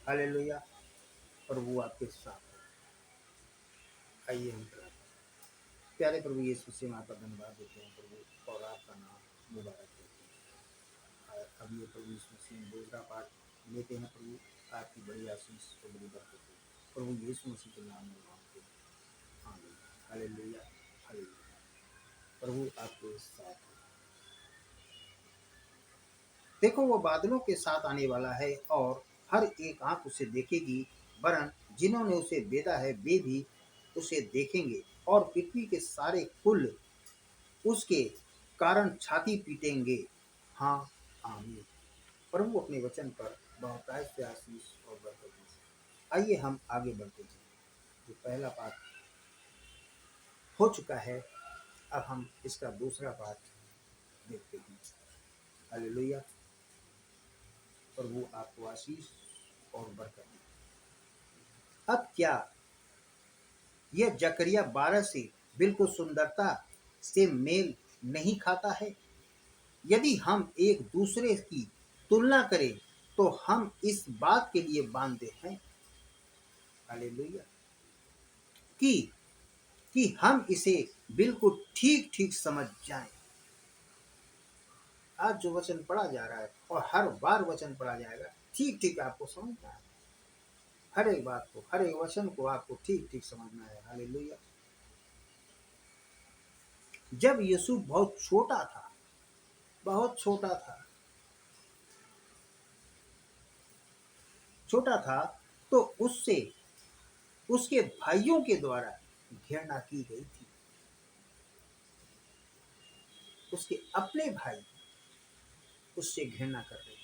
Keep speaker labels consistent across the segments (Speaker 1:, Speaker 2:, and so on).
Speaker 1: Hallelujah. प्रभु आपके साथ है। आइए हम प्रार्थना करें। प्यारे प्रभु यीशु मसीह में आपका धन्यवाद देते हैं प्रभु, और आपका नाम मुबारक देते हैं। और अब ये प्रभु यीशु मसीह में दूसरा पाठ लेते हैं प्रभु, आपकी बड़ी आशीष और बड़ी बरकत हो प्रभु यीशु मसीह के नाम में मांगते हैं, आमीन। Hallelujah, hallelujah. प्रभु आपके साथ है। देखो वो बादलों के साथ आने वाला है, और हर एक आंख उसे देखेगी, वरन जिन्होंने उसे बेधा है वे भी उसे देखेंगे, और पृथ्वी के सारे कुल उसके कारण छाती पीटेंगे। हाँ, आमीन। प्रभु अपने वचन पर बहुतायत से आशीष और बरकत दे। आइए हम आगे बढ़ते हैं। जो पहला पाठ हो चुका है, अब हम इसका दूसरा पाठ देखते हैं। हालेलुया। प्रभु आपको आशीष और बरकत दे। अब क्या यह जकरिया 12 से बिल्कुल सुंदरता से मेल नहीं खाता है? यदि हम एक दूसरे की तुलना करें तो हम इस बात के लिए बांधे हैं, हालेलुया, कि हम इसे बिल्कुल ठीक ठीक समझ जाएं। आज जो वचन पढ़ा जा रहा है, और हर बार वचन पढ़ा जाएगा, ठीक ठीक आपको समझना है। हर एक बात को, हर एक वचन को आपको ठीक ठीक समझना है। हालेलुया। जब यीशु बहुत छोटा था, बहुत छोटा था, तो उससे उसके भाइयों के द्वारा घृणा की गई थी। उसके अपने भाई उससे घृणा कर रहे थे।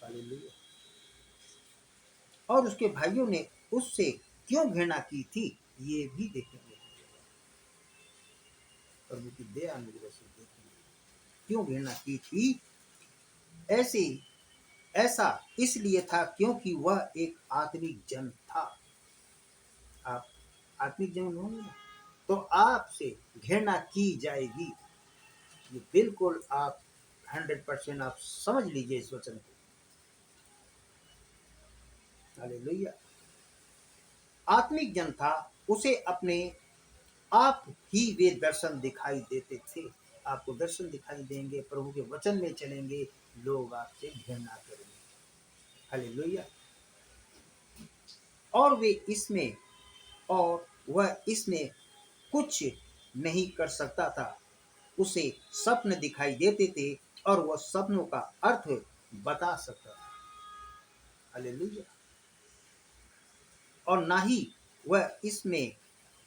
Speaker 1: हालेलुया। और उसके भाइयों ने उससे क्यों घृणा की थी, ये भी देखेंगे। प्रभु की दया अनुग्रह से देखेंगे क्यों घृणा की थी। ऐसे ऐसा इसलिए था क्योंकि वह एक आत्मिक जन था। आप आत्मिक जन होंगे ना, तो आपसे घृणा की जाएगी। ये बिल्कुल आप 100% आप समझ लीजिए इस वचन को। हालेलुया। आत्मिक जन था, उसे अपने आप ही वे दर्शन दिखाई देते थे। आपको दर्शन दिखाई देंगे, प्रभु के वचन में चलेंगे, लोग आपसे घृणा करेंगे। हालेलुया। और वे इसमें और वह इसमें कुछ नहीं कर सकता था। उसे स्वप्न दिखाई देते थे, और वह स्वप्नों का अर्थ बता सकता था। हालेलुया। और ना ही वह इसमें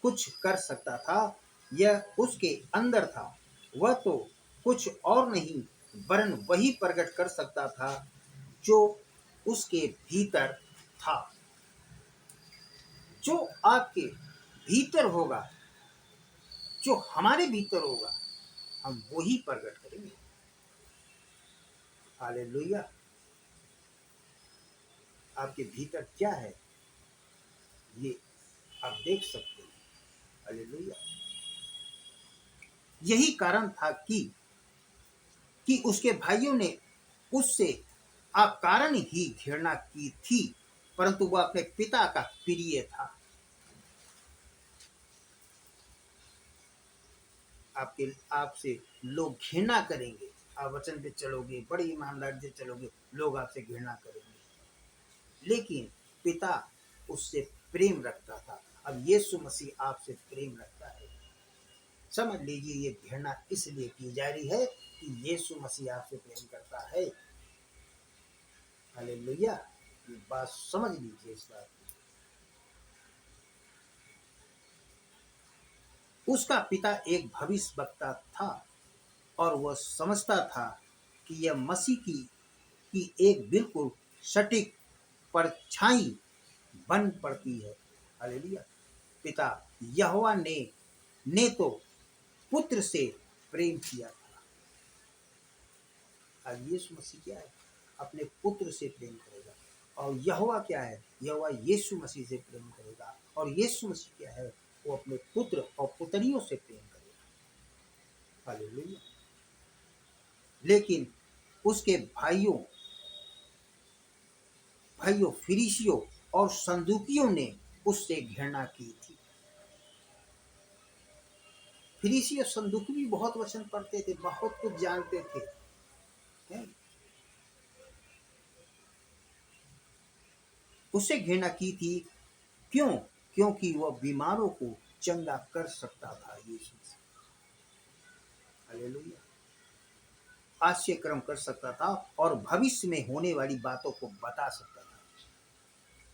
Speaker 1: कुछ कर सकता था, यह उसके अंदर था। वह तो कुछ और नहीं वरन वही प्रकट कर सकता था जो उसके भीतर था। जो आपके भीतर होगा, जो हमारे भीतर होगा, हम वही प्रकट करेंगे। हालेलुया। आपके भीतर क्या है, ये आप देख सकते हैं। हालेलुया। यही कारण था कि उसके भाइयों ने उससे अकारण ही घृणा की थी, परंतु वह अपने पिता का प्रिय था। आपके आपसे लोग घृणा करेंगे, आप वचन पे चलोगे, बड़ी ईमानदारी से चलोगे, लोग आपसे घृणा करेंगे, लेकिन पिता उससे प्रेम रखता था। अब यीशु मसीह आपसे प्रेम रखता है। समझ लीजिए, ये घृणा इसलिए की जा रही है कि यीशु मसीह आपसे प्रेम करता है। हालेलुया। ये बात समझ लीजिए इस बात को। उसका पिता एक भविष्यवक्ता था, और वह समझता था कि यह मसीह की एक बिल्कुल सटीक परछाई बन पड़ती है। हालेलुया। पिता यहोवा ने तो पुत्र से प्रेम किया था। अब यीशु मसीह क्या है, अपने पुत्र से प्रेम करेगा। और यहोवा क्या है, यहोवा यीशु मसीह से प्रेम करेगा। और यीशु मसीह क्या है, वो अपने पुत्र और पुत्रियों से प्रेम करेगा। हालेलुया। लेकिन उसके भाइयों भाइयों फरीसियों और सदूकियों ने उससे घृणा की थी। फरीसी और सदूकी भी बहुत वचन पढ़ते थे, बहुत कुछ जानते थे, हैं? उससे घृणा की थी। क्यों? क्योंकि वह बीमारों को चंगा कर सकता था। यीशु हालेलुया, आश्चर्य कर्म कर सकता था और भविष्य में होने वाली बातों को बता सकता था।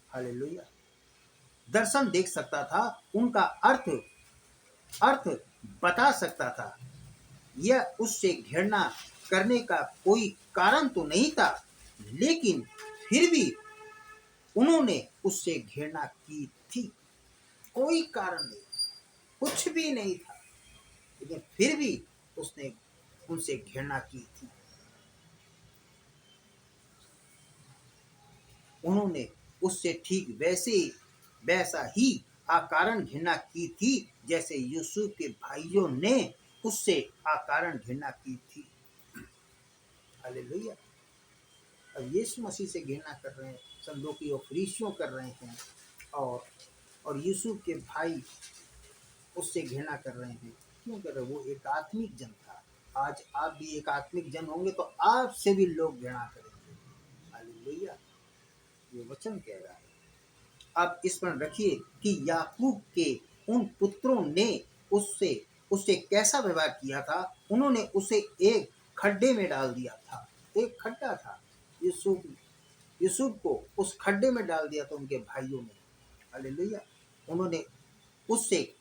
Speaker 1: हालेलुया, दर्शन देख सकता था, उनका अर्थ अर्थ बता सकता था। यह उससे घृणा करने का कोई कारण तो नहीं था, लेकिन फिर भी उन्होंने उससे घृणा की थी। कोई कारण नहीं, कुछ भी नहीं था, लेकिन फिर भी उसने उनसे घृणा की थी। उन्होंने उससे ठीक वैसा ही अकारण घृणा की थी जैसे यूसुफ के भाइयों ने उससे अकारण घृणा की थी। हालेलुया, अब यीशु मसीह से घृणा कर रहे हैं, सदूकी और फरीसियों कर रहे हैं, और यूसुफ के भाई उससे घृणा कर रहे हैं। क्यों कर रहे? वो एक आत्मिक जन था। आज आप भी एक आत्मिक जन होंगे तो आपसे भी लोग घृणा करेंगे। हालेलुया, ये वचन कह रहा है। आप इस पर रखिए कि याकूब के उन पुत्रों ने उससे उससे कैसा व्यवहार किया था। उन्होंने उसे एक खड्डे में डाल दिया था। एक खड्डा था, यूसुफ यूसुफ को उस खड्डे में डाल दिया था उनके भाइयों ने। हालेलुया, उन्होंने उससे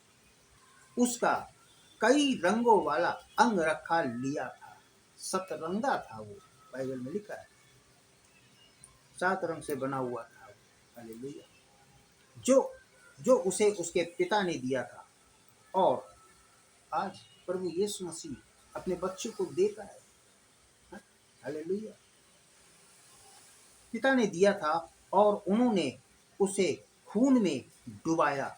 Speaker 1: उसका कई रंगों वाला अंग रखा लिया था। सतरंगा था वो, बाइबल में लिखा है, 7 रंग से बना हुआ था। हालेलुया, जो जो उसे उसके पिता ने दिया था। और आज प्रभु यीशु मसीह अपने बच्चे को देता है। हालेलुया, पिता ने दिया था और उन्होंने उसे खून में डुबाया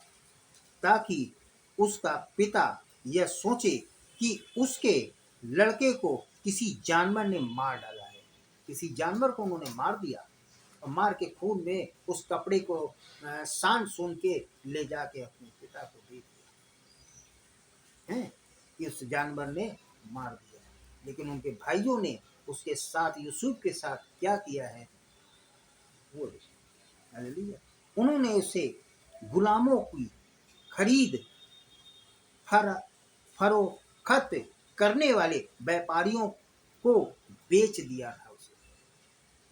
Speaker 1: ताकि उसका पिता यह सोचे कि उसके लड़के को किसी जानवर ने मार डाला है। किसी जानवर को उन्होंने मार दिया और मार के खून में उस कपड़े को सान सून के ले जाके अपने पिता को दे दिया है कि उस जानवर ने मार दिया। लेकिन उनके भाइयों ने उसके साथ, यूसुफ के साथ क्या किया है वो। हालेलुया, उन्होंने उसे गुलामों की खरीद फरोख्त करने वाले व्यापारियों को बेच दिया था। उसे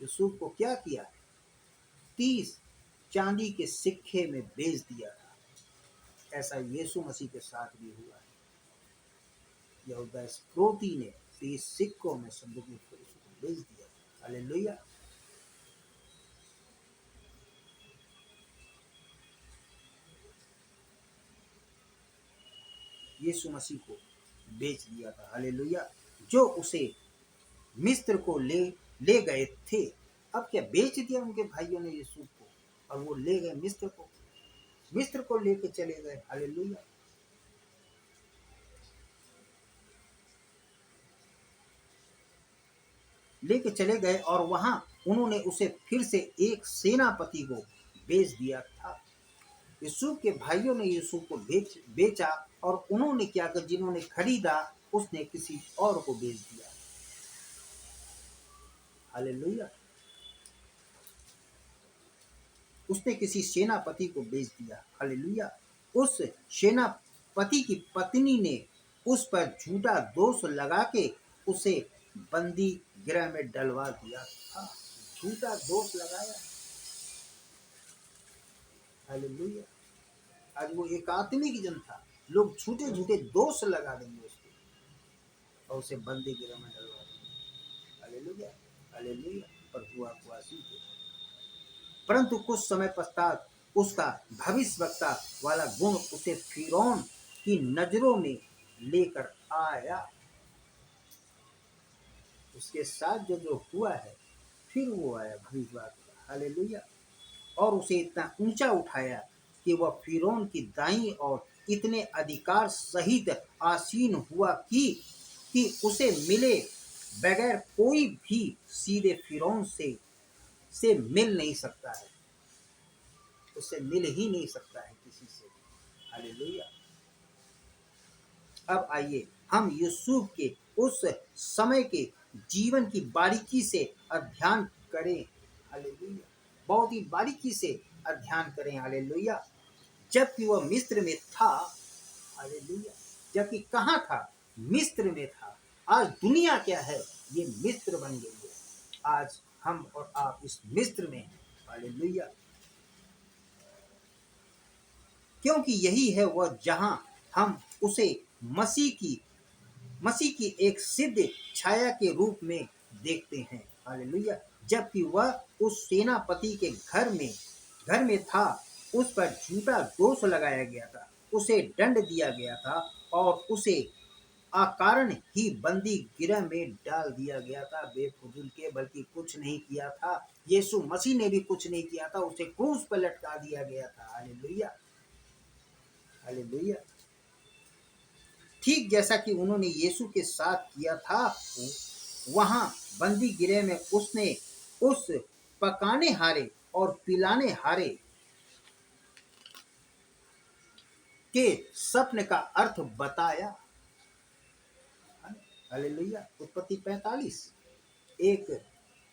Speaker 1: यूसुफ को क्या किया? 30 चांदी के सिक्के में बेच दिया था। ऐसा यीशु मसीह के साथ भी हुआ है। यहूदा इस्करियोती ने 30 सिक्कों में संदूक में को बेच दिया। हालेलुया, यीशु मसीह को बेच दिया था। हालेलुया, जो उसे मिस्र को ले गए थे। अब क्या बेच दिया उनके भाइयों ने यूसुफ को, और वो ले गए मिस्र को लेके चले गए। हालेलुया, लेके चले गए और वहां उन्होंने उसे फिर से एक सेनापति को बेच दिया था। यूसुफ के भाइयों ने यूसुफ को बेचा और उन्होंने क्या कर, जिन्होंने खरीदा उसने किसी और को बेच दिया। हालेलुया, उसने किसी सेनापति को बेच दिया। हालेलुया, उस सेनापति की पत्नी ने उस पर झूठा दोष लगा के उसे बंदी गृह में डलवा दिया था। झूठा दोष लगाया। हालेलुया, आज वो एक आत्मिक जन था, लोग झूठे झूठे दोष लगा देंगे उसको और उसे बंदी गृह में डलवा देंगे। हालेलुया, हालेलुया, पर हुआ आशीष दे। परंतु कुछ समय पश्चात उसका भविष्यवक्ता वाला गुण उसे फिरौन की नजरों में लेकर आया। उसके साथ जो हुआ है, फिर वो आया भविष्यवक्ता। हालेलुया, और उसे इतना ऊंचा उठाया कि वह फिरौन की दाईं और इतने अधिकार सहित आसीन हुआ कि उसे मिले बगैर कोई भी सीधे फिरौन से मिल नहीं सकता है, उससे मिल ही नहीं सकता है किसी से। हालेलुया। अब आइए हम यूसुफ के उस समय के जीवन की बारीकी से अध्ययन करें। हालेलुया। बहुत ही बारीकी से अध्ययन करें। हालेलुया। जबकि वह मिस्र में था। हालेलुया। जबकि कहाँ था? मिस्र में था। आज दुनिया क्या है? ये मिस्र बन गई है। आज हम और आप इस मिस्र में हैं। हालेलुया। क्योंकि यही है वह जहां हम उसे मसीह की एक सिद्ध छाया के रूप में देखते हैं। हालेलुया। जबकि वह उस सेनापति के घर में था, उस पर झूठा दोष लगाया गया था, उसे दंड दिया गया था और उसे अकारण ही बंदी गृह में डाल दिया गया था। बेफजूल के, बल्कि कुछ नहीं किया था। यीशु मसीह ने भी कुछ नहीं किया था, उसे क्रूस पर लटका दिया गया था। हालेलुया। हालेलुया। ठीक जैसा कि उन्होंने यीशु के साथ किया था, वहां बंदी गृह में उसने उस पकाने हारे और पिलाने हारे के सपने का अर्थ बताया। हालेलुया। उत्पत्ति 45। एक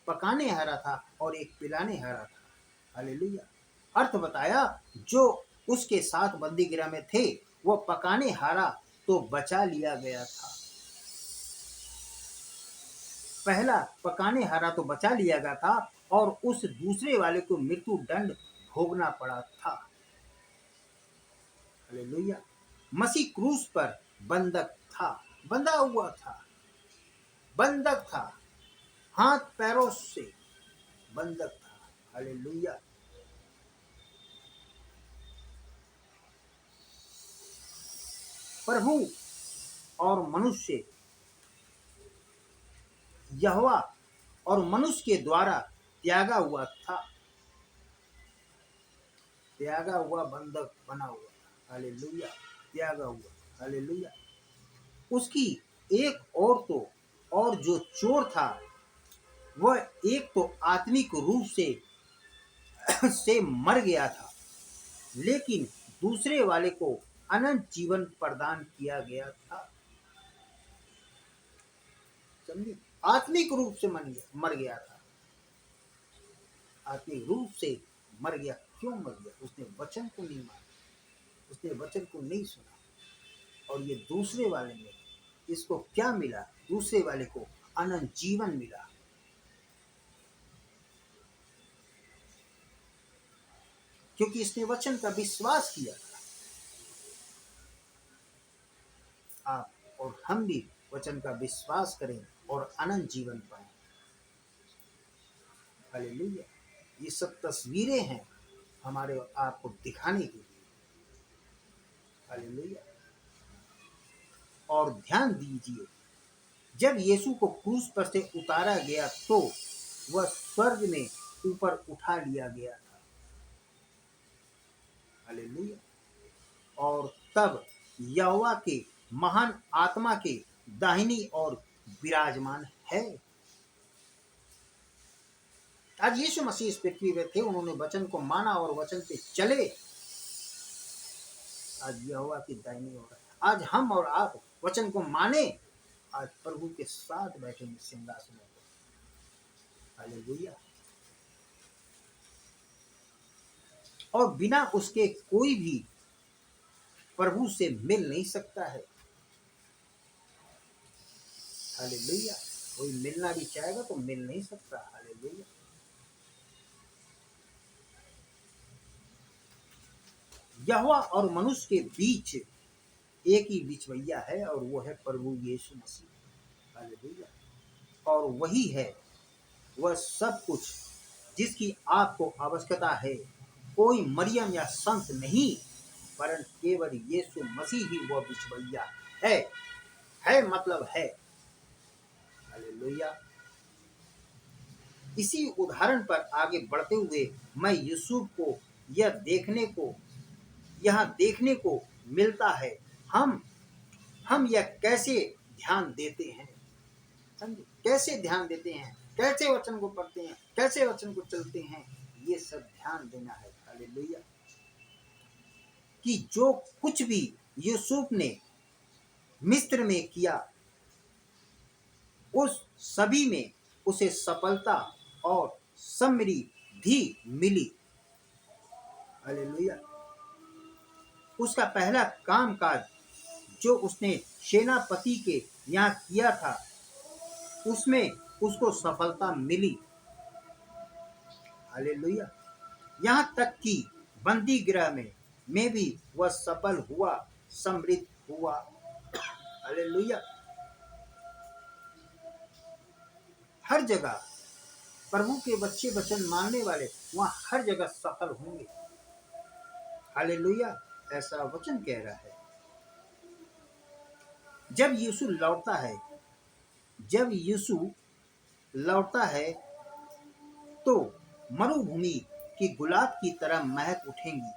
Speaker 1: पकाने हारा था और एक पिलाने हारा था। हालेलुया। अर्थ बताया। जो उसके साथ बंदी गृह में थे, वो पकाने हारा तो बचा लिया गया था। पहला पकाने हारा तो बचा लिया गया था और उस दूसरे वाले को मृत्यु दंड भोगना पड़ा था। हालेलुया। मसीह क्रूस पर बंधक था, बंधा हुआ था, बंधक था, हाथ पैरों से बंधक था। हालेलुया। प्रभु और मनुष्य, यहोवा और मनुष्य के द्वारा त्यागा हुआ था, त्यागा हुआ, बंधक बना हुआ था। हालेलुया। त्यागा हुआ। हालेलुया। उसकी एक और जो चोर था, वह एक तो आत्मिक रूप से मर गया था, लेकिन दूसरे वाले को अनंत जीवन प्रदान किया गया था। समझे? आत्मिक रूप से मर गया था। आत्मिक रूप से मर गया। क्यों मर गया? उसने वचन को नहीं माना, उसने वचन को नहीं सुना। और ये दूसरे वाले में इसको क्या मिला? दूसरे वाले को अनंत जीवन मिला। क्योंकि इसने वचन का विश्वास किया था। आप और हम भी वचन का विश्वास करें और अनंत जीवन पाएं। हालेलुया। ये सब तस्वीरें हैं हमारे और आपको दिखाने के लिए। हालेलुया। और ध्यान दीजिए, जब यीशु को क्रूस पर से उतारा गया तो वह स्वर्ग में ऊपर उठा लिया गया था। हालेलुया। और तब यहोवा के महान आत्मा के दाहिनी ओर विराजमान है। आज यीशु मसीह इस पृथ्वी पे थे, उन्होंने वचन को माना और वचन पे चले। आज यहोवा की दाहिनी ओर है। आज हम और आप वचन को माने, आज प्रभु के साथ बैठेंगे सिंहासन पर। हालेलुया। और बिना उसके कोई भी प्रभु से मिल नहीं सकता है। हालेलुया। कोई मिलना भी चाहेगा तो मिल नहीं सकता। हालेलुया। यहोवा और मनुष्य के बीच एक ही बिचवैया है और वो है प्रभु यीशु मसीह। हालेलुया। और वही है वह सब कुछ जिसकी आपको आवश्यकता है। कोई मरियम या संत नहीं, परंतु केवल यीशु मसीह ही वह बिचवैया है। है मतलब है। हालेलुया। इसी उदाहरण पर आगे बढ़ते हुए मैं यूसुफ को यहाँ देखने को मिलता है। हम यह कैसे ध्यान देते हैं? समझे? कैसे ध्यान देते हैं? कैसे वचन को पढ़ते हैं, कैसे वचन को चलते हैं, ये सब ध्यान देना है। हालेलुया। कि जो कुछ भी यूसुफ ने मिस्र में किया, उस सभी में उसे सफलता और समृद्धि मिली। हालेलुया। उसका पहला काम काज जो उसने सेनापति के यहाँ किया था, उसमें उसको सफलता मिली। हालेलुया। यहाँ तक कि बंदी गृह में भी वह सफल हुआ, समृद्ध हुआ। हालेलुया। हर जगह प्रभु के बच्चे वचन मानने वाले वहां हर जगह सफल होंगे। हालेलुया। ऐसा वचन कह रहा है। जब यीशु लौटता है, जब यीशु लौटता है तो मरुभूमि की गुलाब की तरह महक उठेंगी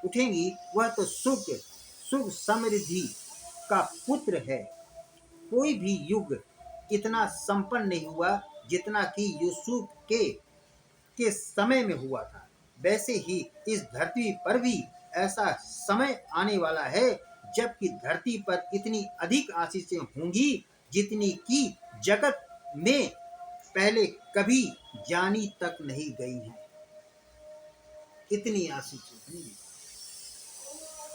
Speaker 1: उठेंगी। वह तो सुख सुख समृद्धि का पुत्र है। कोई भी युग इतना संपन्न नहीं हुआ जितना कि यूसुफ के समय में हुआ था। वैसे ही इस धरती पर भी ऐसा समय आने वाला है जबकि धरती पर इतनी अधिक आशीषें होंगी जितनी कि जगत में पहले कभी जानी तक नहीं गई हैं। इतनी आशीषें होंगी।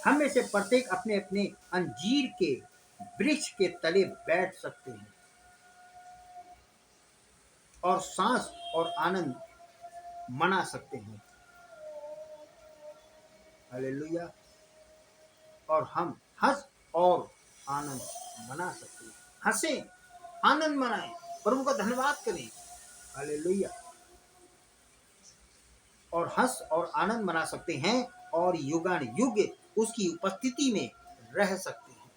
Speaker 1: हम में से प्रत्येक अपने अपने अंजीर के वृक्ष के तले बैठ सकते हैं और सांस और आनंद मना सकते हैं। हालेलुया। और हम हंस और आनंद मना सकते हैं। हंसे, आनंद मनाएं, प्रभु का धन्यवाद करें। हालेलुया। और हंस और आनंद मना सकते हैं और युगान युग उसकी उपस्थिति में रह सकते हैं।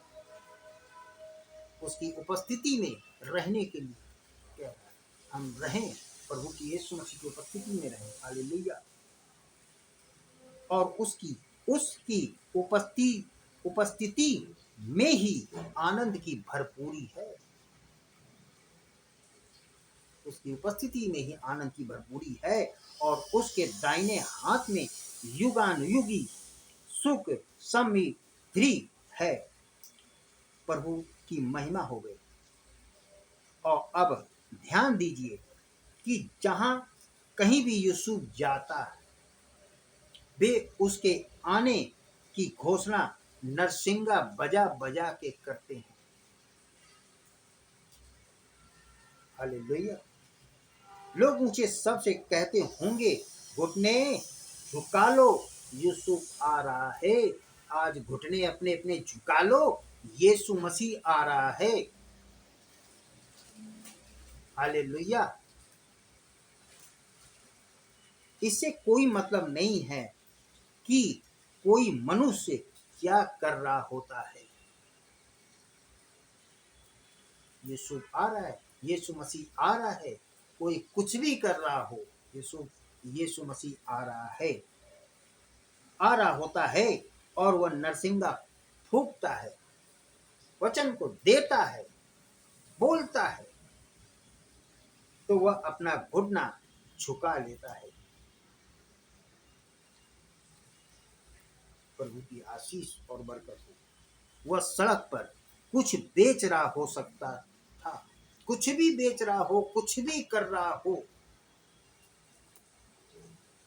Speaker 1: उसकी उपस्थिति में रहने के लिए क्या है? हम रहें, प्रभु की यीशु मसीह की उपस्थिति में रहें। हालेलुया। और उसकी उसकी उपस्थिति में ही आनंद की भरपूरी है। उसकी उपस्थिति में ही आनंद की भरपूरी है और उसके दाहिने हाथ में युगानुयुगी सुख समृद्धि है। प्रभु की महिमा हो गई। और अब ध्यान दीजिए कि जहां कहीं भी यूसुफ जाता है, वे उसके आने की घोषणा नरसिंगा बजा बजा के करते हैं। हालेलुया। लोग ऊंचे शब्द से कहते होंगे, घुटने झुका लो, यूसुफ आ रहा है। आज घुटने अपने अपने झुका लो, यीशु मसीह आ रहा है। हालेलुया। इससे कोई मतलब नहीं है कि कोई मनुष्य क्या कर रहा होता है। यीशु आ रहा है, यीशु मसीह आ रहा है। कोई कुछ भी कर रहा हो, यीशु मसीह आ रहा है, आ रहा होता है। और वह नरसिंगा फूंकता है, वचन को देता है, बोलता है, तो वह अपना घुटना झुका लेता है। प्रभु की आशीष और बरकत हो। वह सड़क पर कुछ बेच रहा हो सकता था, कुछ भी बेच रहा हो, कुछ भी कर रहा हो।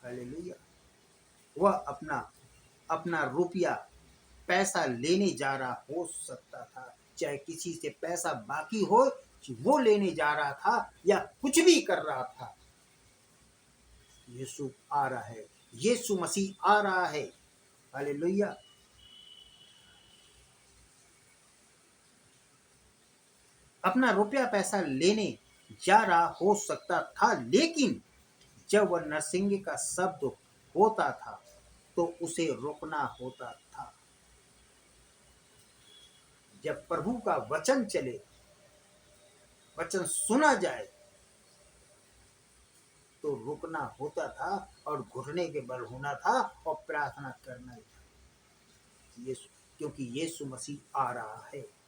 Speaker 1: हालेलुया। वह अपना अपना रुपया पैसा लेने जा रहा हो सकता था, चाहे किसी से पैसा बाकी हो वो लेने जा रहा था या कुछ भी कर रहा था। यीशु आ रहा है, यीशु मसीह आ रहा है। हालेलुया। अपना रुपया पैसा लेने जा रहा हो सकता था, लेकिन जब वह नरसिंगे का शब्द होता था तो उसे रोकना होता था। जब प्रभु का वचन चले, वचन सुना जाए, तो रुकना होता था और घुटने के बल होना था और प्रार्थना करना था। यीशु, क्योंकि यीशु मसीह आ रहा है।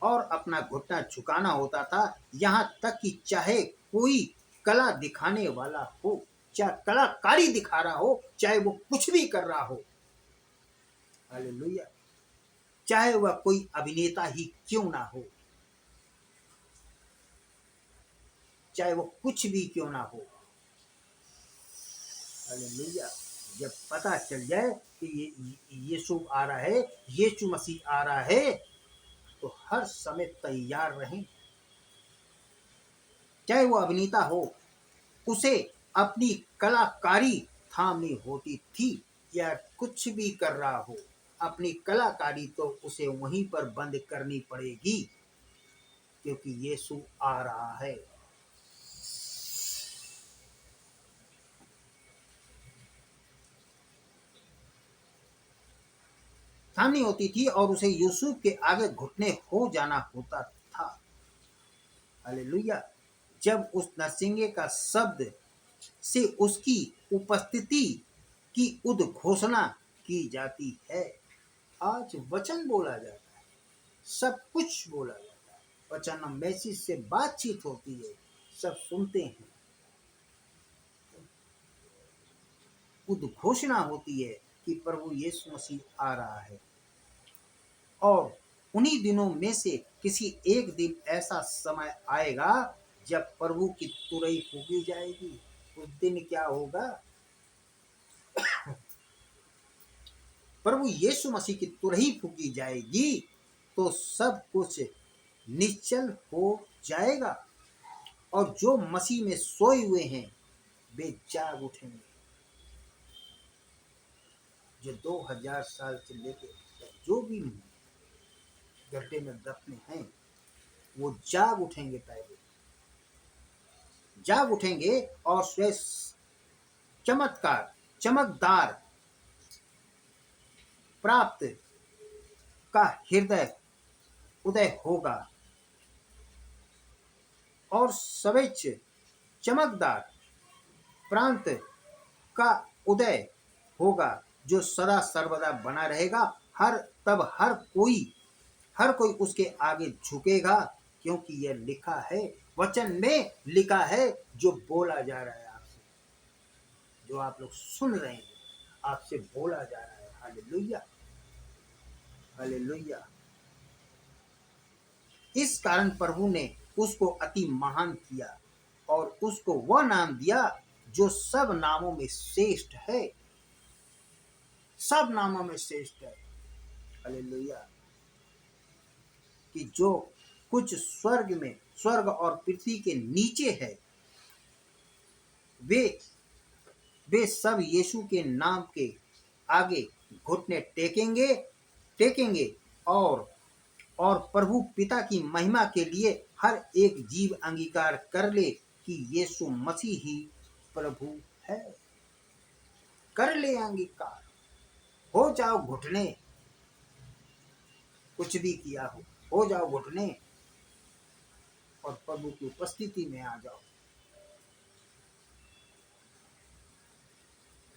Speaker 1: और अपना घुटना झुकाना होता था, यहाँ तक कि चाहे कोई कला दिखाने वाला हो, चाहे कलाकारी दिखा रहा हो, चाहे वो कुछ भी कर रहा हो, हालेलुया, चाहे वह कोई अभिनेता ही क्यों ना हो, चाहे वो कुछ भी क्यों ना हो, हालेलुया, जब पता चल जाए कि ये यीशु आ रहा है, यीशु मसीह आ रहा है, तो हर समय तैयार रहें। चाहे वो अभिनेता हो, उसे अपनी कलाकारी थामनी होती थी, या कुछ भी कर रहा हो, अपनी कलाकारी तो उसे वहीं पर बंद करनी पड़ेगी, क्योंकि यीशु आ रहा है। थामनी होती थी और उसे यूसुफ के आगे घुटने हो जाना होता था। हालेलुया। जब उस नरसिंगे का शब्द से उसकी उपस्थिति की उद्घोषणा की जाती है। आज वचन बोला जाता है, सब कुछ बोला जाता है, वचन मैसेज से बातचीत होती है, सब सुनते हैं, उद्घोषणा होती है कि प्रभु यीशु मसीह आ रहा है। और उन्हीं दिनों में से किसी एक दिन ऐसा समय आएगा जब प्रभु की तुरही फूकी जाएगी। उस दिन क्या होगा? प्रभु यीशु मसीह की तुरही फूकी जाएगी तो सब कुछ निश्चल हो जाएगा, और जो मसीह में सोए हुए हैं वे जाग उठेंगे। जो 2000 साल से लेके जो भी गड्ढे में दफने हैं वो जाग उठेंगे, पहले जाग उठेंगे और स्वयं चमत्कार चमकदार प्राप्त का हृदय उदय होगा, और सवेच चमकदार प्रांत का उदय होगा जो सदा सर्वदा बना रहेगा। तब हर कोई उसके आगे झुकेगा, क्योंकि यह लिखा है, वचन में लिखा है, जो बोला जा रहा है आपसे, जो आप लोग सुन रहे हैं, आपसे बोला जा रहा है। Hallelujah, hallelujah. इस कारण प्रभु ने उसको अति महान किया और उसको वह नाम दिया जो सब नामों में श्रेष्ठ है, सब नामों में श्रेष्ठ है। हालेलुया। कि जो कुछ स्वर्ग और पृथ्वी के नीचे है, वे वे सब यीशु के नाम के आगे घुटने टेकेंगे और प्रभु पिता की महिमा के लिए हर एक जीव अंगीकार कर ले कि यीशु मसीह ही प्रभु है। कर ले अंगीकार, हो जाओ घुटने, कुछ भी किया हो जाओ घुटने और प्रभु की उपस्थिति में आ जाओ।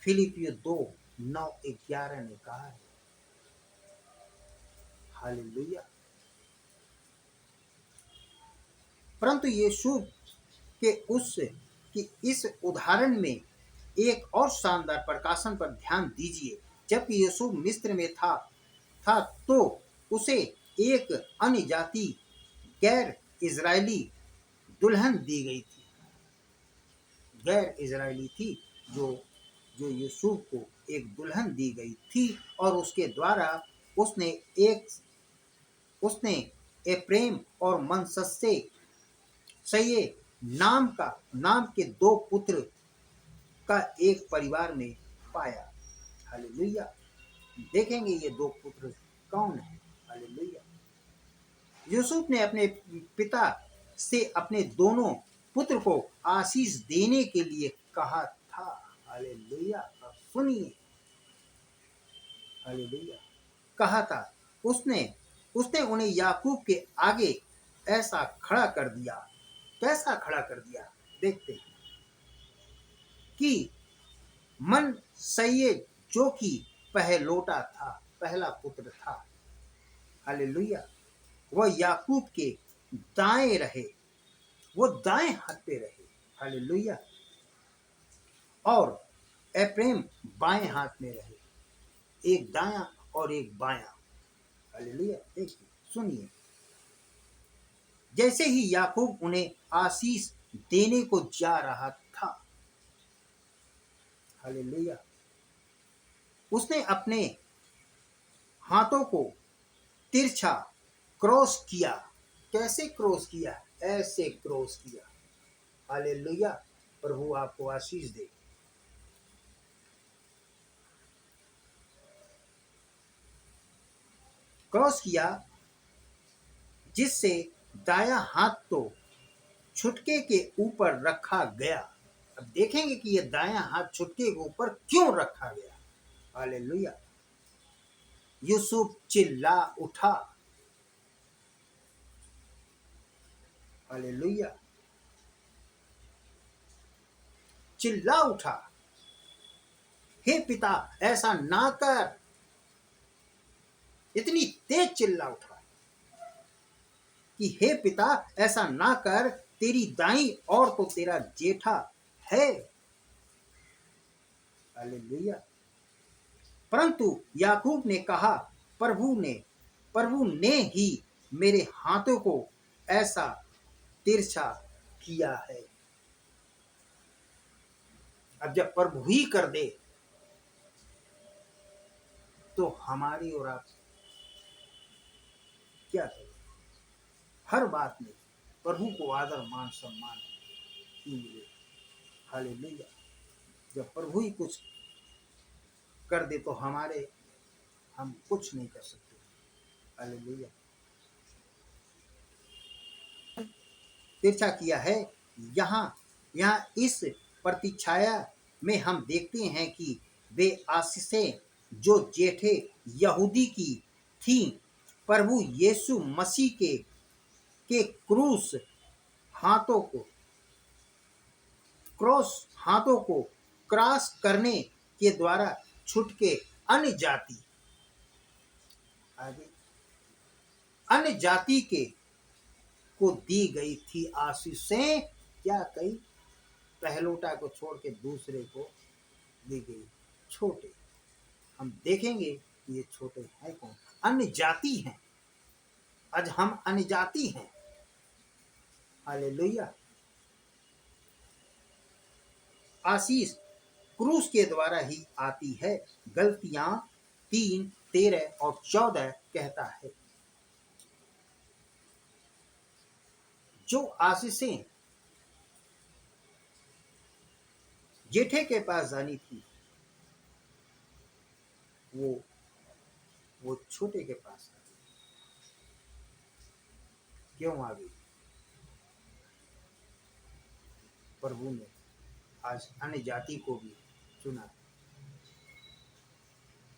Speaker 1: फिलिपियो 2:9-11 ने कहा है। हालेलुया। परंतु यीशु के इस उदाहरण में एक और शानदार प्रकाशन पर ध्यान दीजिए। जब यीशु मिस्र में था तो उसे एक अन्य जाति गैर इजरायली दुल्हन दी गई थी। गैर इजरायली थी जो यूसुफ को एक दुल्हन दी गई थी, और उसके द्वारा उसने एप्रेम और मनश्शे सये नाम के दो पुत्र का एक परिवार में पाया। हालेलुया। देखेंगे ये दो पुत्र कौन है। हालेलुया। यूसुफ ने अपने पिता से अपने दोनों पुत्र को आशीष देने के लिए कहा था। हालेलुया। अब सुनिए, हालेलुया। कहा था, उसने उन्हें याकूब के आगे ऐसा खड़ा कर दिया। कैसा खड़ा कर दिया? देखते हैं कि मन सैये जो कि पहला पुत्र था। हालेलुया। वह याकूब के दाएं रहे, वो दाएं हाथ पे रहे। हालेलुया। और एप्रैम बाएं हाथ में रहे, एक दायां और एक बायां। हालेलुया। देखिए, सुनिए, जैसे ही याकूब उन्हें आशीष देने को जा रहा था, हालेलुया, उसने अपने हाथों को तिरछा क्रॉस किया। कैसे क्रॉस किया? ऐसे क्रॉस किया। हालेलुया। प्रभु आपको आशीष दे। क्रॉस किया, जिससे दायां हाथ तो छुटके के ऊपर रखा गया। अब देखेंगे कि यह दायां हाथ छुटके के ऊपर क्यों रखा गया। हालेलुया। यूसुफ चिल्ला उठा। हालेलुया। चिल्ला उठा, हे पिता ऐसा ना कर। इतनी तेज चिल्ला उठा कि हे पिता ऐसा ना कर, तेरी दाई और तो तेरा जेठा है। हालेलुया। परंतु याकूब ने कहा, प्रभु ने ही मेरे हाथों को ऐसा तिरछा किया है। अब जब प्रभु ही कर दे तो हमारी और आप क्या करें? हर बात में प्रभु को आदर मान सम्मान मिले। हालेलुया। जब प्रभु ही कुछ कर दे तो हम कुछ नहीं कर सकते। हालेलुया। तिरछा किया है। यहाँ यहाँ इस प्रतीक्षाया में हम देखते हैं कि वे आशीषें जो जेठे यहूदी की थी, प्रभु यीशु मसीह के हाथों को क्रॉस हाथों को क्रॉस करने के द्वारा छुटके अन्य जाति आगे अन्य जाति के को दी गई थी आशीषें। क्या कही? पहलोटा को छोड़ के दूसरे को दी गई। छोटे, हम देखेंगे कि ये छोटे हैं कौन? अन्य जाति हैं। आज हम अन्य जाति हैं। हालेलुया। आशीष क्रूस के द्वारा ही आती है। गलतियां 3:13 और 14 कहता है, जो आशीषें जेठे के पास जानी थी वो छोटे के पास आ गई। क्यों आ गई? प्रभु ने आज अन्य जाति को भी चुना।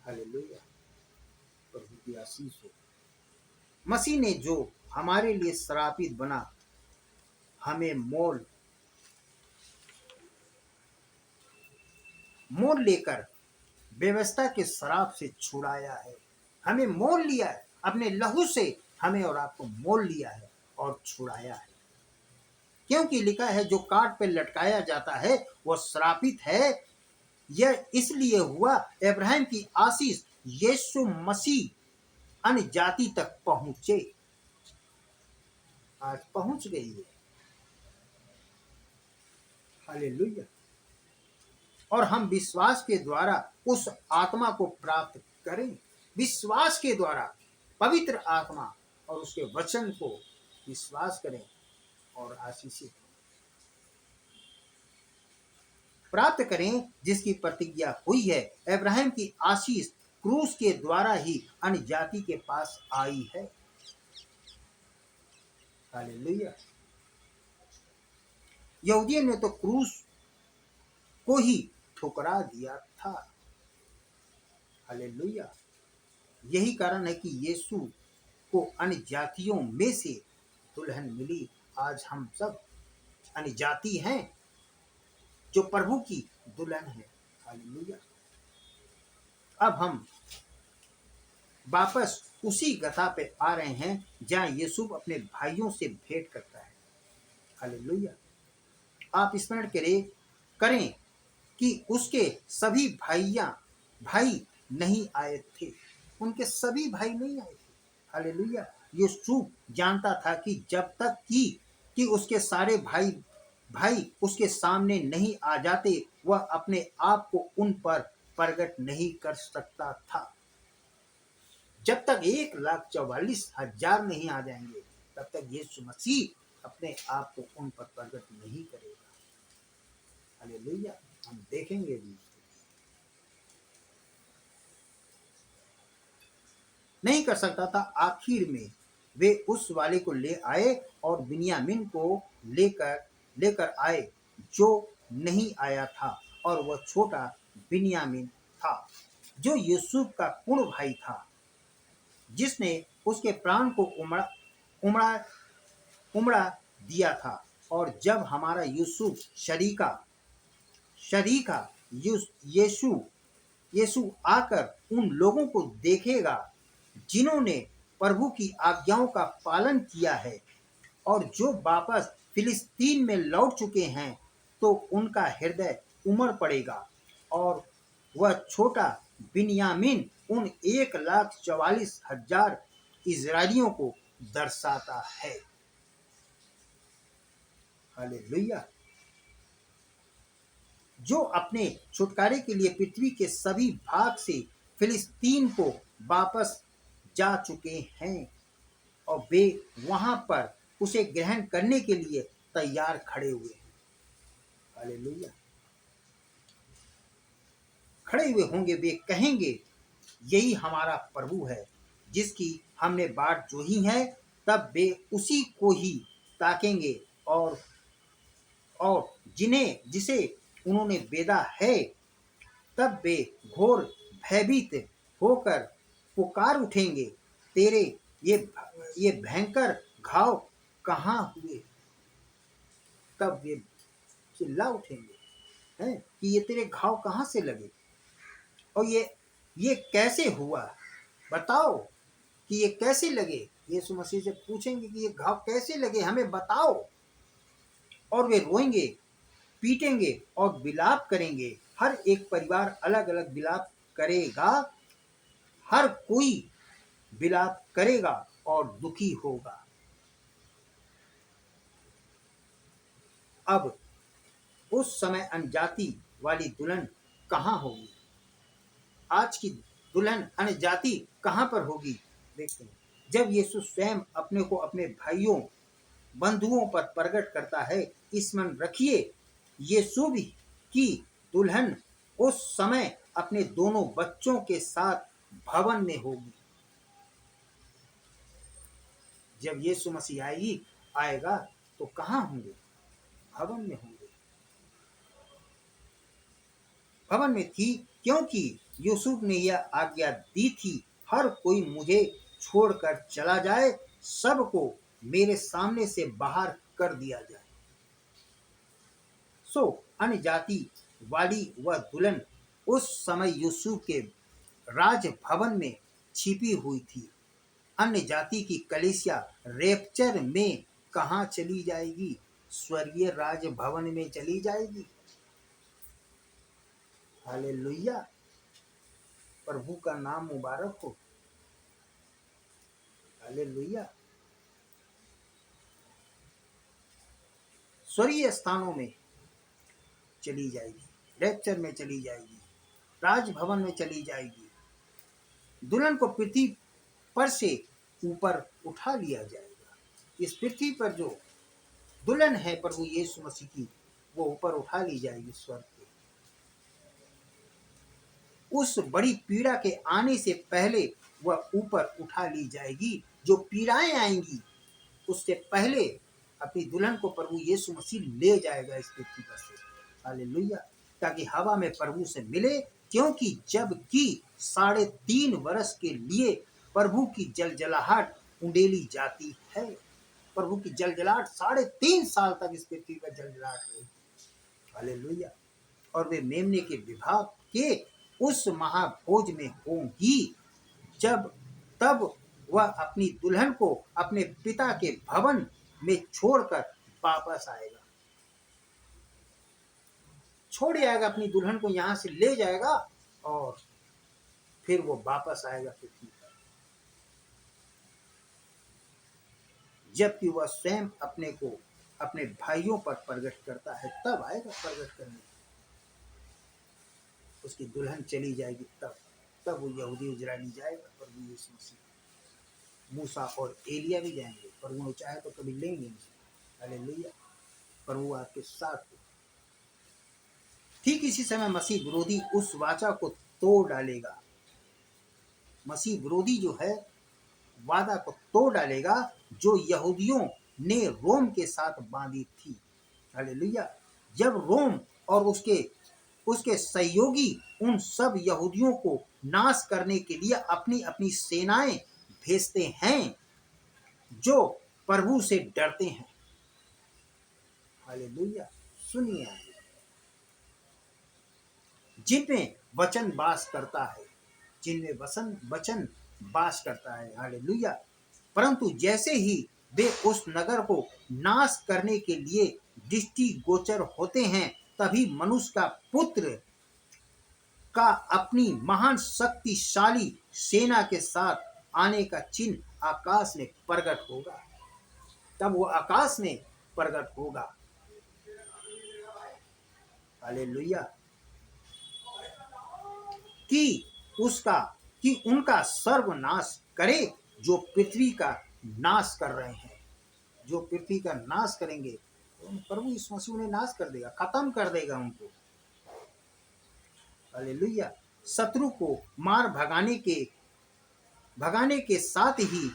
Speaker 1: हालेलुया। प्रभु की आशीष हो। मसीह ने जो हमारे लिए श्रापित बना, हमें मोल लेकर व्यवस्था के श्राप से छुड़ाया है। हमें मोल लिया है, अपने लहू से हमें और आपको मोल लिया है और छुड़ाया है। क्योंकि लिखा है, जो काट पे लटकाया जाता है वह श्रापित है। यह इसलिए हुआ, अब्राहम की आशीष यीशु मसीह अन्य जाति तक पहुंचे। आज पहुंच गई है। हालेलुया। और हम विश्वास के द्वारा उस आत्मा को प्राप्त करें। विश्वास के द्वारा पवित्र आत्मा और उसके वचन को विश्वास करें और आशीषित प्राप्त करें, जिसकी प्रतिज्ञा हुई है। अब्राहम की आशीष क्रूस के द्वारा ही अन्य जाति के पास आई है। हालेलुया। यहूदियों ने तो क्रूस को ही ठुकरा दिया था। हालेलुया। यही कारण है कि यीशु को अन्य जातियों में से दुल्हन मिली। आज हम सब अन्य जाति हैं जो प्रभु की दुल्हन है। हालेलुया। अब हम वापस उसी गथा पे आ रहे हैं जहां यूसुफ अपने भाइयों से भेंट करता है। हालेलुया। आप स्मरण करें कि उसके सभी भाई नहीं आए थे। उनके सभी भाई नहीं आए थे। हालेलुया। यूसुफ जानता था कि जब तक कि उसके सारे भाई उसके सामने नहीं आ जाते, वह अपने आप को उन पर प्रकट नहीं कर सकता था। जब तक 1,44,000 नहीं आ जाएंगे, तब तक यीशु मसीह अपने आप को उन पर प्रकट नहीं करेगा। हालेलुया। हम देखेंगे भी, नहीं कर सकता था। आखिर में वे उस वाले को ले आए और बिन्यामीन को लेकर लेकर आए जो नहीं आया था, और वह छोटा बिन्यामीन था जो यूसुफ का पूर्ण भाई था, जिसने उसके प्राण को उमड़ा उमड़ा दिया था। और जब हमारा यूसुफ शरीका यीशु यीशु आकर उन लोगों को देखेगा जिन्होंने प्रभु की आज्ञाओं का पालन किया है और जो वापस फिलिस्तीन में लौट चुके हैं, तो उनका हृदय उमड़ पड़ेगा। और वह छोटा बिन्यामीन उन 1,44,000 इजरायलियों को दर्शाता है। हालेलुया। जो अपने छुटकारे के लिए पृथ्वी के सभी भाग से फिलिस्तीन को वापस जा चुके हैं, और वे वहां पर उसे ग्रहण करने के लिए तैयार खड़े हुए हैं। हालेलुया। खड़े हुए होंगे। वे कहेंगे, यही हमारा प्रभु है जिसकी हमने बाट जोही है। तब वे उसी को ही ताकेंगे और जिसे उन्होंने बेदा है। तब वे घोर भयभीत होकर पुकार उठेंगे, तेरे ये भयंकर घाव कहाँ हुए। तब वे चिल्ला उठेंगे हैं कि ये तेरे घाव कहाँ से लगे, और ये कैसे हुआ, बताओ कि ये कैसे लगे। यीशु मसीह से पूछेंगे कि ये घाव कैसे लगे, हमें बताओ। और वे रोएंगे, पीटेंगे और विलाप करेंगे। हर एक परिवार अलग अलग विलाप करेगा। हर कोई विलाप करेगा और दुखी होगा। अब उस समय अनजाति वाली दुल्हन कहाँ होगी? आज की दुल्हन अनजाति कहाँ पर होगी? देखते हैं, जब यीशु स्वयं अपने को अपने भाइयों बंधुओं पर प्रकट करता है। स्मरण रखिए, यीशु भी की दुल्हन उस समय अपने दोनों बच्चों के साथ भवन में होगी। जब यीशु मसीह आएगा तो कहाँ होंगे? भवन में होंगे। भवन में थी, क्योंकि यूसुफ ने यह आज्ञा दी थी, हर कोई मुझे छोड़कर चला जाए, सबको मेरे सामने से बाहर कर दिया जाए। सो अन्य जाति वाली वह दुल्हन उस समय यूसुफ के राज भवन में छिपी हुई थी। अन्य जाति की कलीसिया रेप्चर में कहाँ चली जाएगी? स्वर्गीय राज भवन में चली जाएगी। हालेलुया। प्रभु का नाम मुबारक हो। हालेलुया। स्वर्गीय स्थानों में चली जाएगी, रेप्चर में चली जाएगी, राजभवन में चली जाएगी। दुल्हन को पृथ्वी पर से ऊपर उठा लिया जाएगा। इस पृथ्वी पर जो दुल्हन है प्रभु यीशु मसीह की, वो ऊपर उठा ली जाएगी स्वर्ग के। उस बड़ी पीड़ा के आने से पहले वह ऊपर उठा ली जाएगी। जो पीड़ाएं आएंगी उससे पहले अपनी दुल्हन को प्रभु यीशु मसीह ले जाएगा इस पृथ्वी पर से। हालेलुया। ताकि हवा में प्रभु से मिले, क्योंकि जब कि 3.5 वर्ष के लिए प्रभु की जलजलाहट उंडेली जाती है। प्रभु की जलजलाहट 3.5 साल तक इस पृथ्वी पर जलजलाहट रही। हालेलुया। और वे मेमने के विभाग के उस महाभोज में होंगी, जब तब वह अपनी दुल्हन को अपने पिता के भवन में छोड़कर वापस आएगा। छोड़ आएगा, अपनी दुल्हन को यहां से ले जाएगा और फिर वो वापस आएगा पृथ्वी पर। जबकि वह स्वयं अपने को अपने भाइयों पर प्रकट करता है, तब आएगा प्रकट करने। उसकी दुल्हन चली जाएगी तब वो यहूदी इजरायली जाएगा। प्रभु यीशु मसीह, मूसा और एलिया भी जाएंगे, पर वो चाहे तो कभी लेंगे नहीं। हालेलुया, प्रभु आपके साथ हो। ठीक इसी समय मसीह विरोधी उस वाचा को तोड़ डालेगा। मसीह विरोधी जो है वादा को तोड़ डालेगा जो यहूदियों ने रोम के साथ बांधी थी। हालेलुया। जब रोम और उसके सहयोगी उन सब यहूदियों को नाश करने के लिए अपनी अपनी सेनाएं भेजते हैं जो प्रभु से डरते हैं। हालेलुया। सुनिए, जिनमें वचन वास करता है, जिनमें वचन वास करता है। हालेलुया। परंतु जैसे ही वे उस नगर को नाश करने के लिए दृष्टि गोचर होते हैं, तभी मनुष्य का पुत्र का अपनी महान शक्तिशाली सेना के साथ आने का चिन्ह आकाश में प्रकट होगा। तब वो आकाश में प्रकट होगा। हालेलुया। कि उनका सर्वनाश करे जो पृथ्वी का नाश कर रहे हैं। जो पृथ्वी का नाश करेंगे, प्रभु यीशु मसीह उन्हें नाश कर देगा, खत्म कर देगा उनको। हालेलुया। शत्रु को मार भगाने के साथ ही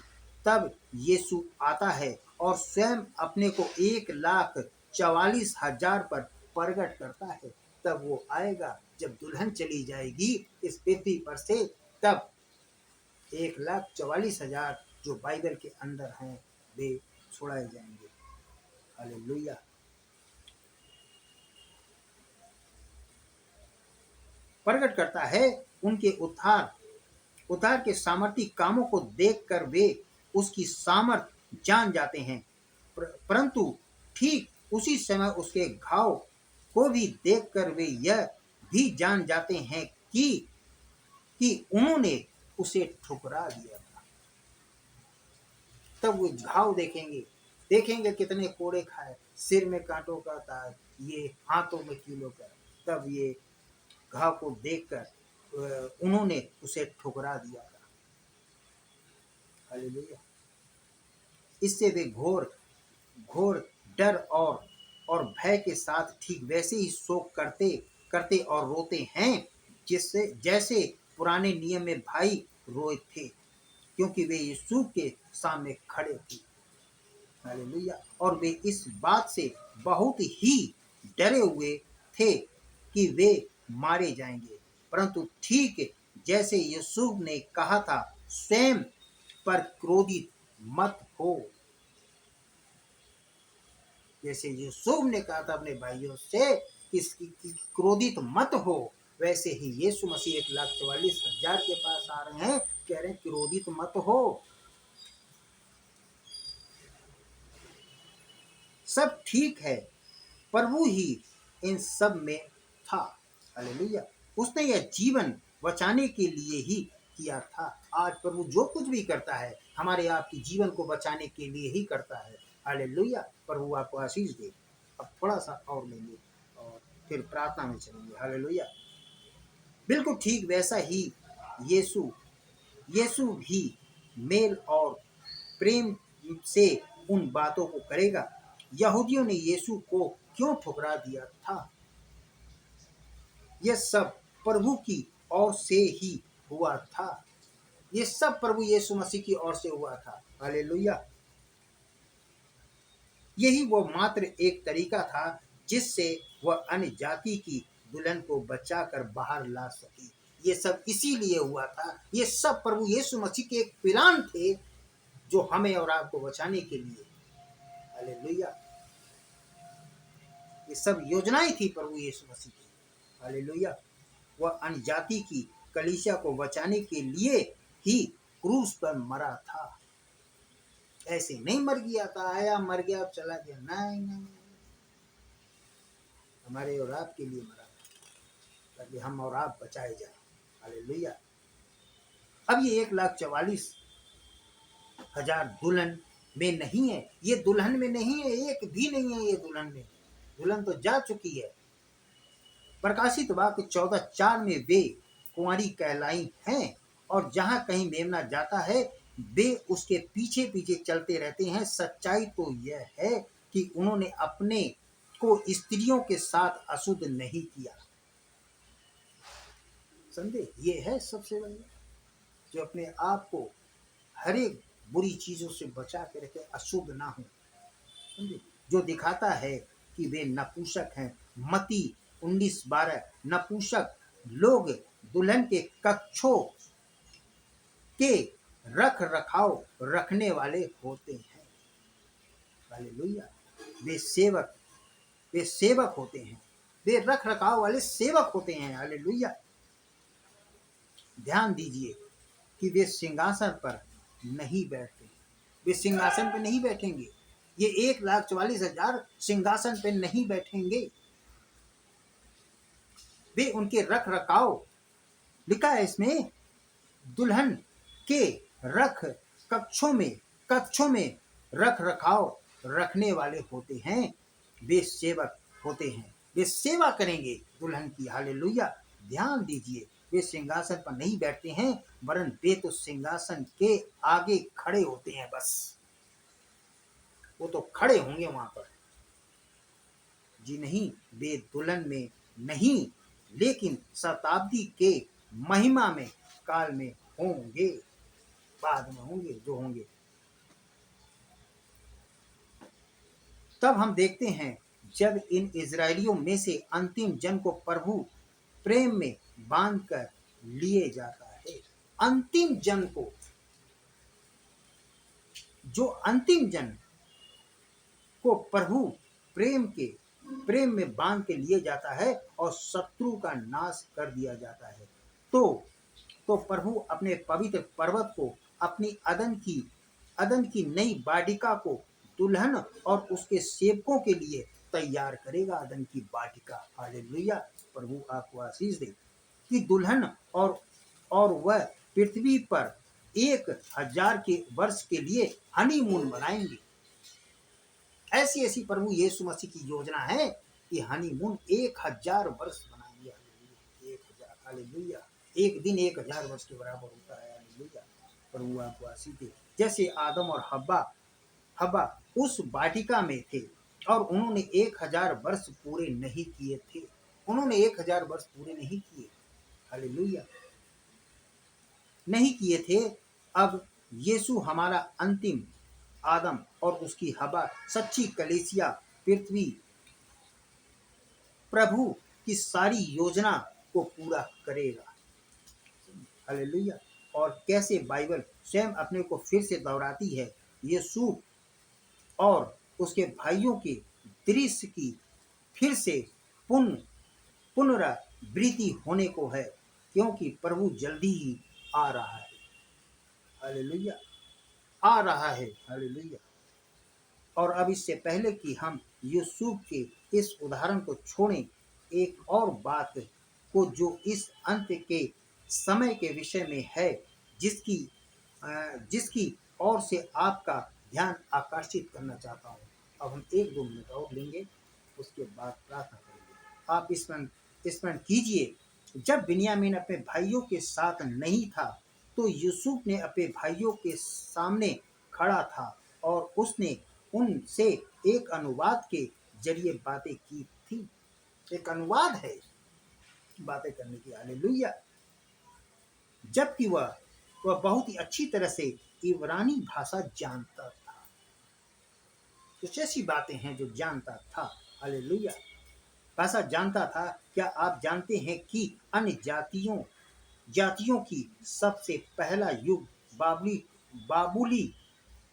Speaker 1: तब यीशु आता है और स्वयं अपने को 1,44,000 पर प्रकट करता है। तब वो आएगा जब दुल्हन चली जाएगी इस पृथ्वी पर से, तब 1,44,000 जो बाइबल के अंदर हैं वे छुड़ाए जाएंगे। हालेलुया। प्रकट करता है उनके उद्धार के सामर्थ्य कामों को देखकर वे उसकी सामर्थ जान जाते हैं। परंतु ठीक उसी समय उसके घाव को भी देखकर वे यह भी जान जाते हैं कि उन्होंने उसे ठुकरा दिया था। तब वो घाव देखेंगे कितने कोड़े खाए, सिर में कांटों का ताज, ये हाथों में कीलों का। तब ये घाव को देखकर उन्होंने उसे ठुकरा दिया था। हालेलुया। इससे वे घोर डर और भय के साथ ठीक वैसे ही शोक करते और रोते हैं जैसे पुराने नियम में भाई रोए थे, क्योंकि वे यीशु के सामने खड़े थे। हालेलुया। और वे इस बात से बहुत ही डरे हुए थे कि वे मारे जाएंगे। परंतु ठीक जैसे यूसुफ ने कहा था, स्वयं पर क्रोधित मत हो। जैसे यूसुफ ने कहा था अपने भाइयों से कि क्रोधित मत हो, वैसे ही यीशु मसीह 1,44,000 के पास आ रहे हैं, कह रहे हैं क्रोधित मत हो। सब ठीक है, प्रभु ही इन सब में था। हालेलुया। उसने यह जीवन बचाने के लिए ही किया था। आज प्रभु जो कुछ भी करता है हमारे आपकी जीवन को बचाने के लिए ही करता है। हालेलुया। प्रभु आपको आशीष दे। अब थोड़ा सा और लेंगे और फिर प्रार्थना में चलेंगे। हालेलुया। बिल्कुल ठीक वैसा ही यीशु भी मेल और प्रेम से उन बातों को करेगा। यहूदियों ने यीशु को क्यों ठुकरा दिया था? यह सब प्रभु की ओर से ही हुआ था। ये सब प्रभु यीशु मसीह की ओर से हुआ था। हालेलुया। यही वो मात्र एक तरीका था जिससे वह अन्य जाति की दुल्हन को बचाकर बाहर ला सकी। ये सब इसीलिए हुआ था। ये सब प्रभु यीशु मसीह के एक प्लान थे जो हमें और आपको बचाने के लिए। हालेलुया। ये सब योजनाएं थी प्रभु यीशु मसीह की। हालेलुया। वह अन्य जाति की कलीसिया को बचाने के लिए ही क्रूस पर मरा था। ऐसे नहीं मर गया था, आया मर गया चला गया, नहीं नहीं, हमारे और आपके लिए मरा ताकि हम और आप बचाए जाए। हालेलुया। अब ये 1,44,000 दुल्हन में नहीं है, ये दुल्हन में नहीं है, एक भी नहीं है ये दुल्हन में, दुल्हन तो जा चुकी है। प्रकाशित वाक्य 14:4 में वे कुंवारी कहलाई हैं, और जहां कहीं मेमना जाता है वे उसके पीछे पीछे चलते रहते हैं। सच्चाई तो यह है कि उन्होंने अपने को स्त्रियों के साथ अशुद्ध नहीं किया। संदेह ये है सबसे बड़ी, जो अपने आप को हर एक बुरी चीजों से बचा के रखे, अशुद्ध ना हो। समझे, जो दिखाता है कि वे नपुंसक हैं। मती 19:12, नपुंसक लोग दुल्हन के कक्षों के रख रखाव रखने वाले होते हैं। हालेलुया। वे सेवक होते हैं, वे रख रखाव वाले सेवक होते हैं। हालेलुया। ध्यान दीजिए कि वे सिंहासन पर नहीं बैठते, वे सिंहासन पर नहीं बैठेंगे। ये 1,44,000 सिंहासन पर नहीं बैठेंगे, वे उनके रख रखाव, लिखा है इसमें, दुल्हन के रख कक्षों में रख रखाव रखने वाले होते हैं। वे सेवक होते हैं, वे सेवा करेंगे दुल्हन की। हालेलुया। ध्यान दीजिए, वे सिंहासन पर नहीं बैठते हैं, वरन वे तो सिंहासन के आगे खड़े होते हैं। बस वो तो खड़े होंगे वहां पर। जी नहीं, वे दुल्हन में नहीं, लेकिन शताब्दी के महिमा में काल में होंगे, बाद में होंगे जो होंगे। तब हम देखते हैं जब इन इजरायलियों में से अंतिम जन को प्रभु प्रेम में बांध कर लिए जाता है। अंतिम जन को, जो अंतिम जन को प्रभु प्रेम में बांध के लिए जाता है और शत्रु का नाश कर दिया जाता है, तो प्रभु अपने पवित्र पर्वत को, अपनी अदन की नई वाटिका को दुल्हन और उसके सेवकों के लिए तैयार करेगा। अदन की वाटिका। हालेलुया। प्रभु आपको आशीष दे कि दुल्हन और वह पृथ्वी पर 1,000 के वर्ष के लिए हनीमून बनाएंगे। ऐसी ऐसी प्रभु यीशु मसीह की योजना है कि हनीमून 1,000 वर्ष बनाएंगे। 1,000। हालेलुया। एक दिन 1,000 वर्ष के बराबर होता है। हालेलुया। प्रभु आपको आशीष दे। जैसे आदम और हब्बा उस वाटिका में थे और उन्होंने 1,000 वर्ष पूरे नहीं किए थे, उन्होंने 1,000 वर्ष पूरे नहीं किए। हालेलुया, नहीं किए थे। अब यीशु हमारा अंतिम आदम और उसकी हवा, सच्ची कलीसिया, पृथ्वी प्रभु की सारी योजना को पूरा करेगा। हालेलुया। और कैसे बाइबल स्वयं अपने को फिर से दोहराती है। यीशु और उसके भाइयों के दृश्य की फिर से पुनरावृत्ति होने को है, क्योंकि प्रभु जल्दी ही आ रहा है। हालेलुया, आ रहा है। हालेलुया। और अब इससे पहले कि हम यूसुफ के इस उदाहरण को छोड़ें, एक और बात को जो इस अंत के समय के विषय में है, जिसकी ओर से आपका ध्यान आकर्षित करना चाहता हूँ। अब हम 1-2 मिनट और लेंगे, उसके बाद प्रार्थना करेंगे। आप स्मरण कीजिए, जब बिन्यामीन अपने भाइयों के साथ नहीं था तो यूसुफ ने अपने भाइयों के सामने खड़ा था और उसने उनसे एक अनुवाद के जरिए बातें की थी। एक अनुवाद है बातें करने की। हालेलुया। जबकि वह बहुत ही अच्छी तरह से इब्रानी भाषा जानता था। कुछ ऐसी बातें हैं जो जानता था। हालेलुया। भाषा जानता था। क्या आप जानते हैं कि अन्य जातियों की सबसे पहला युग बाबुली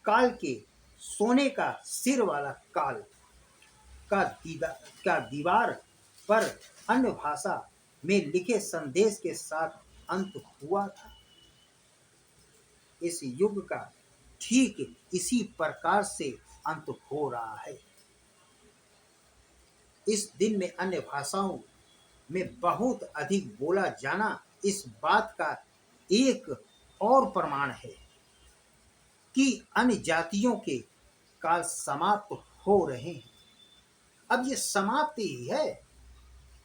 Speaker 1: काल के सोने का सिर वाला काल का दीवार पर अन्य भाषा में लिखे संदेश के साथ अंत हुआ था। इस युग का ठीक इसी प्रकार से अंत हो रहा है। इस दिन में अन्य भाषाओं में बहुत अधिक बोला जाना इस बात का एक और प्रमाण है कि अन्य जातियों के काल समाप्त हो रहे हैं। अब ये समाप्त ही है,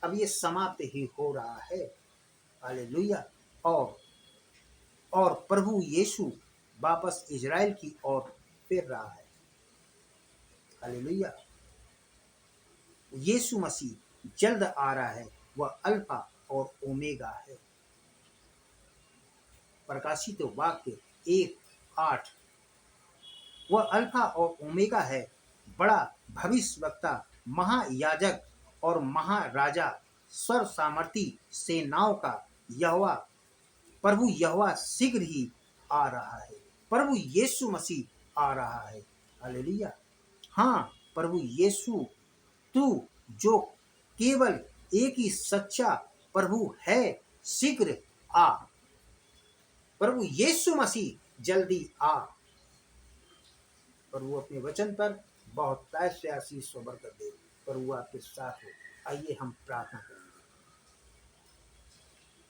Speaker 1: अब ये समाप्त ही हो रहा है। हालेलुया। और प्रभु यीशु वापस इजराइल की ओर फिर रहा है। हालेलुया। यीशु मसीह जल्द आ रहा है, वह अल्फा और ओमेगा है। प्रकाशित वाक्य 1:8। वह अल्फा और ओमेगा है, बड़ा भविष्यवक्ता, महायाजक और महाराजा, सर्व सामर्थी सेनाओं का यहोवा, प्रभु यहोवा शीघ्र ही आ रहा है। प्रभु यीशु मसीह आ रहा है। हालेलुया। हाँ, प्रभु यीशु, तू जो केवल एक ही सच्चा प्रभु है, शीघ्र आ। प्रभु यीशु मसीह जल्दी आ। प्रभु अपने वचन पर बहुत ताज से आशीष व बरकत दे। प्रभु आपके साथ हो। आइए हम प्रार्थना करेंगे।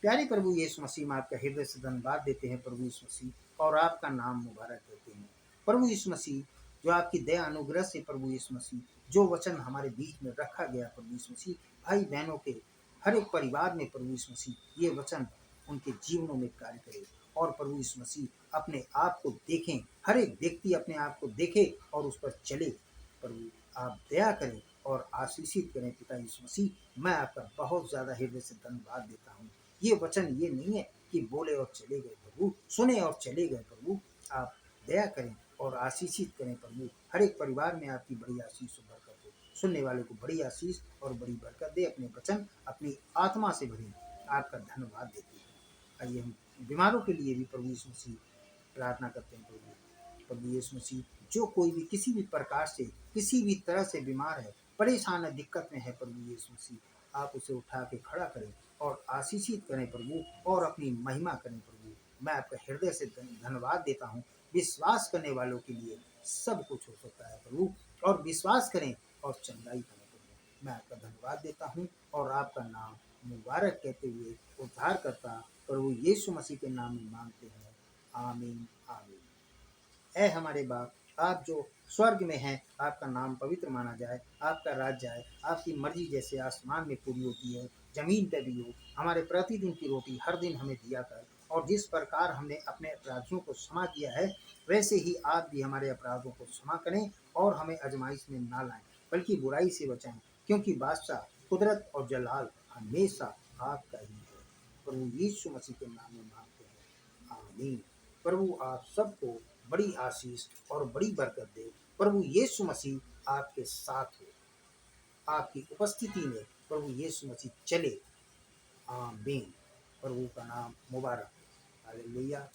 Speaker 1: प्यारे प्रभु यीशु मसीह, में आपका हृदय से धन्यवाद देते हैं प्रभु यीशु मसीह, और आपका नाम मुबारक करते हैं प्रभु यीशु मसीह। जो आपकी दया अनुग्रह से प्रभु यीशु मसीह जो वचन हमारे बीच में रखा गया प्रभु यीशु मसीह, भाई बहनों के हर एक परिवार में प्रभु यीशु मसीह ये वचन उनके जीवनों में कार्य करे। और प्रभु यीशु मसीह अपने आप को देखें, हर एक व्यक्ति अपने आप को देखे और उस पर चले। प्रभु आप दया करें और आशीषित करें पिता यीशु मसीह। मैं आपका बहुत ज़्यादा हृदय से धन्यवाद देता हूँ। ये वचन ये नहीं है कि बोले और चले गए प्रभु, सुने और चले गए प्रभु। आप दया करें और आशीषित करें प्रभु। हर एक परिवार में आपकी बड़ी आशीष और बरकत हो। सुनने वाले को बड़ी आशीष और बड़ी बरकत दे। अपने वचन अपनी आत्मा से भरे। आपका धन्यवाद देते हैं। आइए हम बीमारों के लिए भी प्रभु यीशु मसीह प्रार्थना करते हैं। प्रभु यीशु मसीह, जो कोई भी किसी भी प्रकार से किसी भी तरह से बीमार है, परेशान है, दिक्कत में है, प्रभु यीशु मसीह आप उसे उठा के खड़ा करें और आशीषित करें प्रभु, और अपनी महिमा करें प्रभु। मैं आपका हृदय से धन्यवाद देता हूँ। विश्वास करने वालों के लिए सब कुछ हो सकता है प्रभु, और विश्वास करें और चंगाई करें प्रभु। मैं आपका धन्यवाद देता हूँ और आपका नाम मुबारक कहते हुए उद्धार करता प्रभु यीशु मसीह के नाम में मांगते हैं। आमीन आमीन। ऐ हमारे बाप, आप जो स्वर्ग में हैं, आपका नाम पवित्र माना जाए, आपका राज्य आए, आपकी मर्जी जैसे आसमान में पूरी होती है जमीन पर भी हो। हमारे प्रतिदिन की रोटी हर दिन हमें दिया कर, और जिस प्रकार हमने अपने अपराधियों को क्षमा किया है, वैसे ही आप भी हमारे अपराधों को क्षमा करें, और हमें आजमाइश में ना लाएं, बल्कि बुराई से बचाएं, क्योंकि बादशाह, कुदरत और जलाल हमेशा आपका ही है। प्रभु यीशु मसीह के नाम में मांगते हैं। आमीन। प्रभु आप सबको बड़ी आशीष और बड़ी बरकत दे। प्रभु यीशु मसीह आपके साथ हो। आपकी उपस्थिति में प्रभु यीशु मसीह चले। आमीन। प्रभु का नाम मुबारक। हालेलुया।